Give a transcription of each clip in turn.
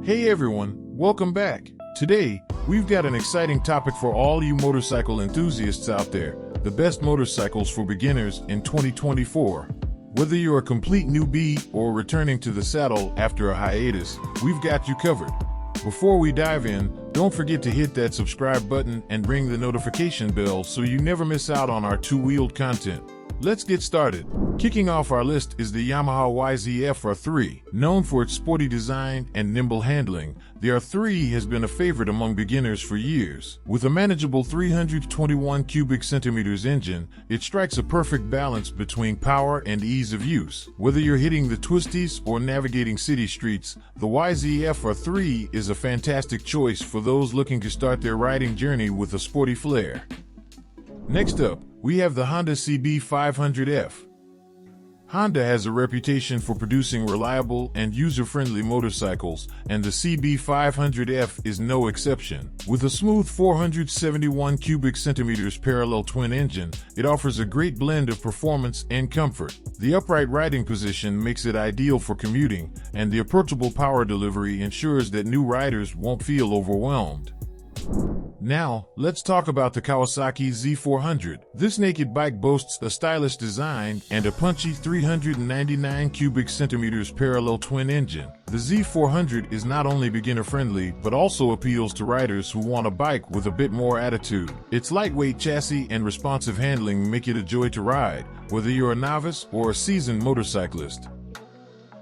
Hey everyone, welcome back. Today, we've got an exciting topic for all you motorcycle enthusiasts out there, the best motorcycles for beginners in 2024. Whether you're a complete newbie or returning to the saddle after a hiatus, we've got you covered. Before we dive in, don't forget to hit that subscribe button and ring the notification bell so you never miss out on our two-wheeled content. Let's get started. Kicking off our list is the Yamaha YZF3. Known for its sporty design and nimble handling, the R3 has been a favorite among beginners for years. With a manageable 321 cubic centimeters engine, it strikes a perfect balance between power and ease of use. Whether you're hitting the twisties or navigating city streets, the YZF3 is a fantastic choice for those looking to start their riding journey with a sporty flair. Next up, we have the Honda CB500F. Honda has a reputation for producing reliable and user-friendly motorcycles, and the CB500F is no exception. With a smooth 471 cubic centimeters parallel twin engine, it offers a great blend of performance and comfort. The upright riding position makes it ideal for commuting, and the approachable power delivery ensures that new riders won't feel overwhelmed. Now, let's talk about the Kawasaki Z400. This naked bike boasts a stylish design and a punchy 399 cubic centimeters parallel twin engine. The Z400 is not only beginner-friendly, but also appeals to riders who want a bike with a bit more attitude. Its lightweight chassis and responsive handling make it a joy to ride, whether you're a novice or a seasoned motorcyclist.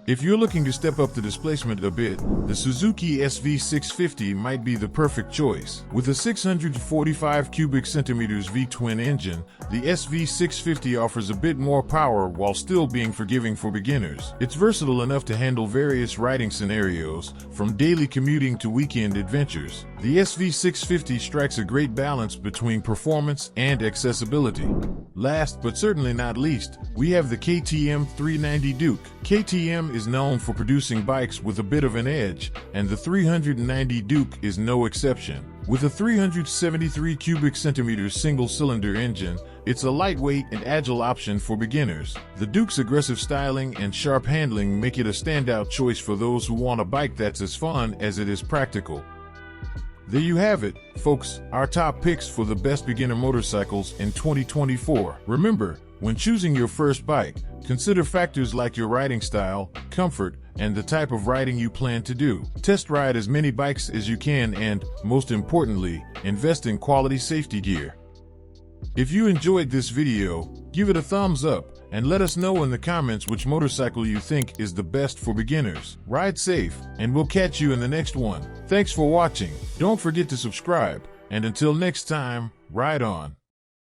If you're looking to step up the displacement a bit, the Suzuki SV650 might be the perfect choice. With a 645 cubic centimeters V-twin engine, the SV650 offers a bit more power while still being forgiving for beginners. It's versatile enough to handle various riding scenarios, from daily commuting to weekend adventures. The SV650 strikes a great balance between performance and accessibility. Last but certainly not least, we have the KTM 390 Duke. KTM is known for producing bikes with a bit of an edge, and the 390 Duke is no exception. With a 373 cubic centimeters single-cylinder engine, it's a lightweight and agile option for beginners. The Duke's aggressive styling and sharp handling make it a standout choice for those who want a bike that's as fun as it is practical. There you have it, folks, our top picks for the best beginner motorcycles in 2024. Remember, when choosing your first bike, consider factors like your riding style, comfort, and the type of riding you plan to do. Test ride as many bikes as you can and, most importantly, invest in quality safety gear. If you enjoyed this video, give it a thumbs up and let us know in the comments which motorcycle you think is the best for beginners. Ride safe, and we'll catch you in the next one. Thanks for watching. Don't forget to subscribe, and until next time, ride on.